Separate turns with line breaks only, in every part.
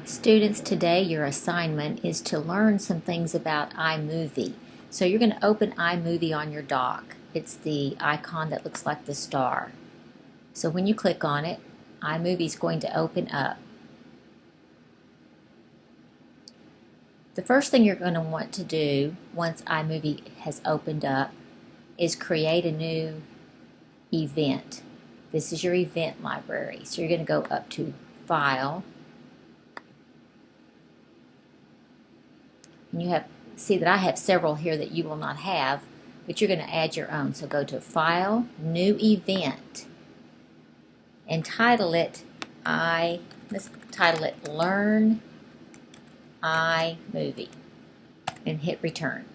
Students, today your assignment is to learn some things about iMovie. So you're going to open iMovie on your dock. It's the icon that looks like the star. So when you click on it, iMovie is going to open up. The first thing you're going to want to do once iMovie has opened up is create a new event. This is your event library. So you're going to go up to File, and you see that I have several here that you will not have, but you're going to add your own. So go to File, New Event, and title it let's title it Learn iMovie, and hit Return.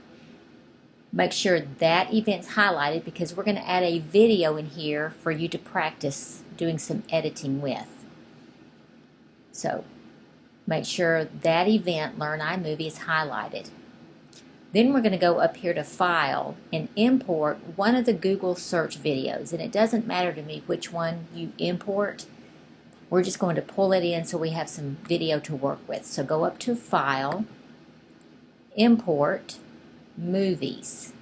Make sure that event's highlighted because we're going to add a video in here for you to practice doing some editing with. So make sure that event, Learn iMovie, is highlighted. Then we're going to go up here to File and import one of the Google search videos. And it doesn't matter to me which one you import. We're just going to pull it in so we have some video to work with. So go up to File, Import, Movies.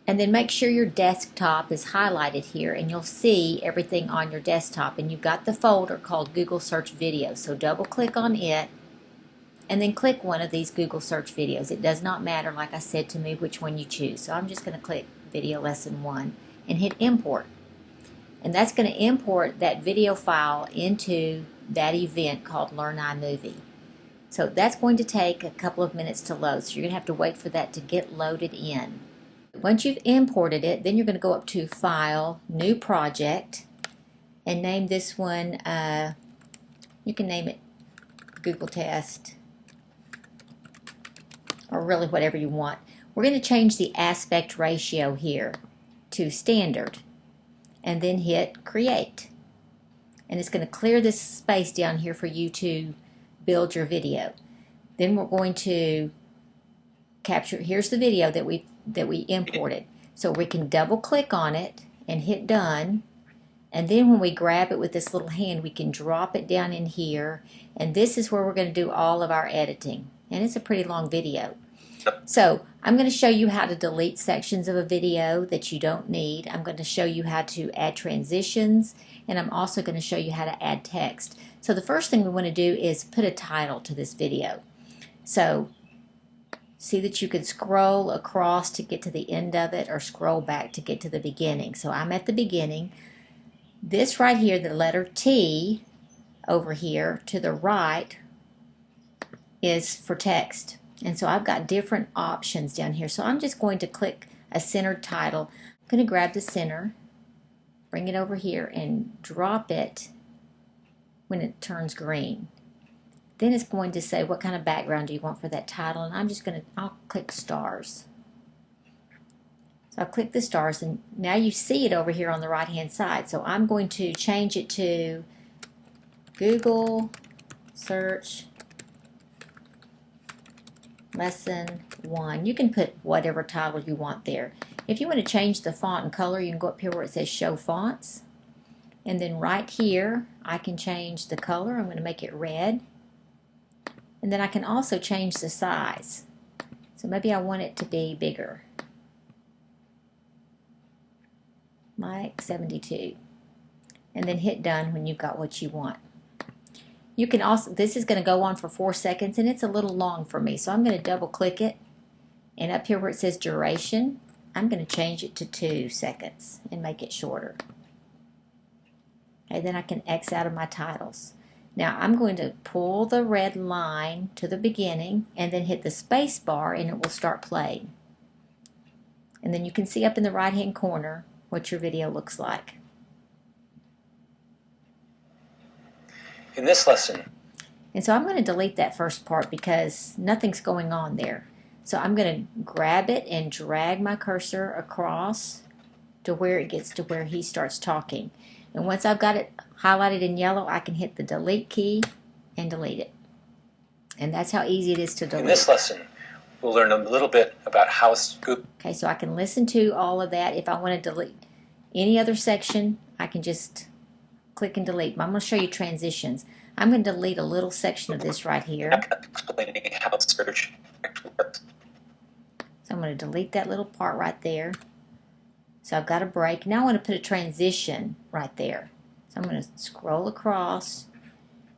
And then make sure your desktop is highlighted here, and you'll see everything on your desktop. And you've got the folder called Google Search Videos. So double click on it and then click one of these Google Search videos. It does not matter, like I said, to me which one you choose. So I'm just going to click Video Lesson 1 and hit Import. And that's going to import that video file into that event called Learn iMovie. So that's going to take a couple of minutes to load. So you're going to have to wait for that to get loaded in. Once you've imported it, then you're going to go up to File, New Project, and name this one, you can name it Google Test, or really whatever you want. We're going to change the aspect ratio here to standard, and then hit Create. And it's going to clear this space down here for you to build your video. Then we're going to capture, here's the video that we imported. So we can double click on it and hit Done, and then when we grab it with this little hand, we can drop it down in here, and this is where we're going to do all of our editing. And it's a pretty long video. So I'm going to show you how to delete sections of a video that you don't need. I'm going to show you how to add transitions, and I'm also going to show you how to add text. So the first thing we want to do is put a title to this video. So see that you can scroll across to get to the end of it, or scroll back to get to the beginning. So I'm at the beginning. This right here, the letter T over here to the right, is for text. And so I've got different options down here. So I'm just going to click a centered title. I'm going to grab the center, bring it over here, and drop it when it turns green. Then it's going to say what kind of background do you want for that title, and I'm just going to, I'll click stars. So I'll click the stars, and now you see it over here on the right hand side. So I'm going to change it to Google Search Lesson 1. You can put whatever title you want there. If you want to change the font and color, you can go up here where it says Show Fonts. And then right here, I can change the color. I'm going to make it red. And then I can also change the size. So maybe I want it to be bigger, like 72. And then hit Done when you've got what you want. You can also, this is going to go on for 4 seconds, and it's a little long for me. So I'm going to double click it. And up here where it says duration, I'm going to change it to 2 seconds and make it shorter. Okay, then I can X out of my titles. Now I'm going to pull the red line to the beginning and then hit the space bar, and it will start playing. And then you can see up in the right hand corner what your video looks like.
In this lesson.
And so I'm going to delete that first part because nothing's going on there. So I'm going to grab it and drag my cursor across to where it gets to where he starts talking. And once I've got it highlighted in yellow, I can hit the delete key and delete it. And that's how easy it is to delete.
In this lesson, we'll learn a little bit about how Scoop.
Okay, so I can listen to all of that. If I want to delete any other section, I can just click and delete. I'm going to show you transitions. I'm going to delete a little section of this right here.
Explaining how search works.
So I'm going to delete that little part right there. So I've got a break. Now I want to put a transition right there. So I'm going to scroll across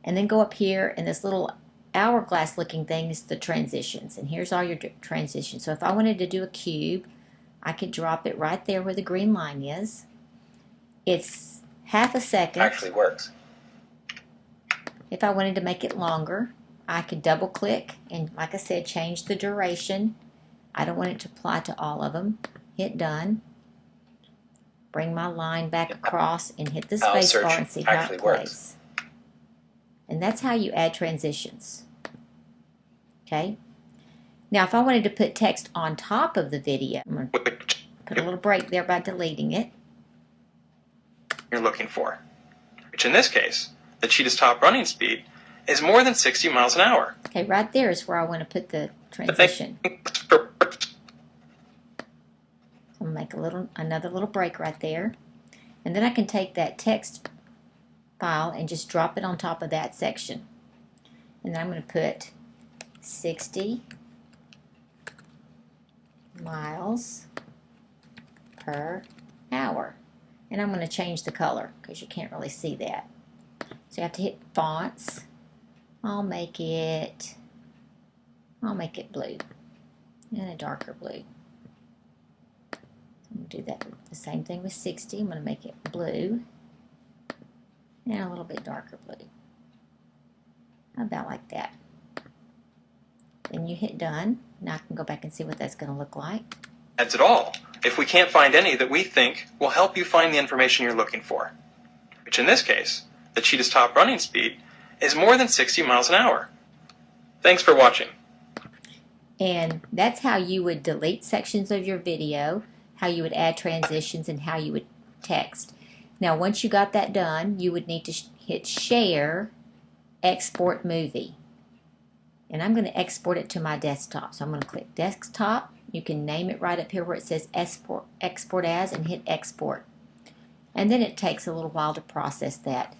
and then go up here, and this little hourglass looking thing is the transitions. And here's all your transitions. So if I wanted to do a cube, I could drop it right there where the green line is. It's half a second.
Actually works.
If I wanted to make it longer, I could double click and, like I said, change the duration. I don't want it to apply to all of them. Hit done. Bring my line back across and hit the space bar and see how it plays. And that's how you add transitions. Okay? Now if I wanted to put text on top of the video, I'm going to put a little break there by deleting it.
You're looking for, which in this case, the cheetah's top running speed is more than 60 miles an hour.
Okay, right there is where I want to put the transition. I'm going to make another little break right there. And then I can take that text file and just drop it on top of that section. And then I'm going to put 60 miles per hour. And I'm going to change the color because you can't really see that. So you have to hit fonts. I'll make it blue and a darker blue. I'm going to do that the same thing with 60. I'm going to make it blue and a little bit darker blue. About like that. Then you hit done. Now I can go back and see what that's going to look like.
Ads at all, if we can't find any that we think will help you find the information you're looking for, which in this case, the cheetah's top running speed is more than 60 miles an hour. Thanks for watching.
And that's how you would delete sections of your video, how you would add transitions, and how you would text. Now once you got that done, you would need to hit Share, Export Movie. And I'm going to export it to my desktop. So I'm going to click Desktop. You can name it right up here where it says Export As and hit Export. And then it takes a little while to process that.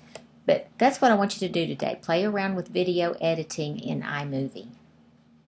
But that's what I want you to do today. Play around with video editing in iMovie.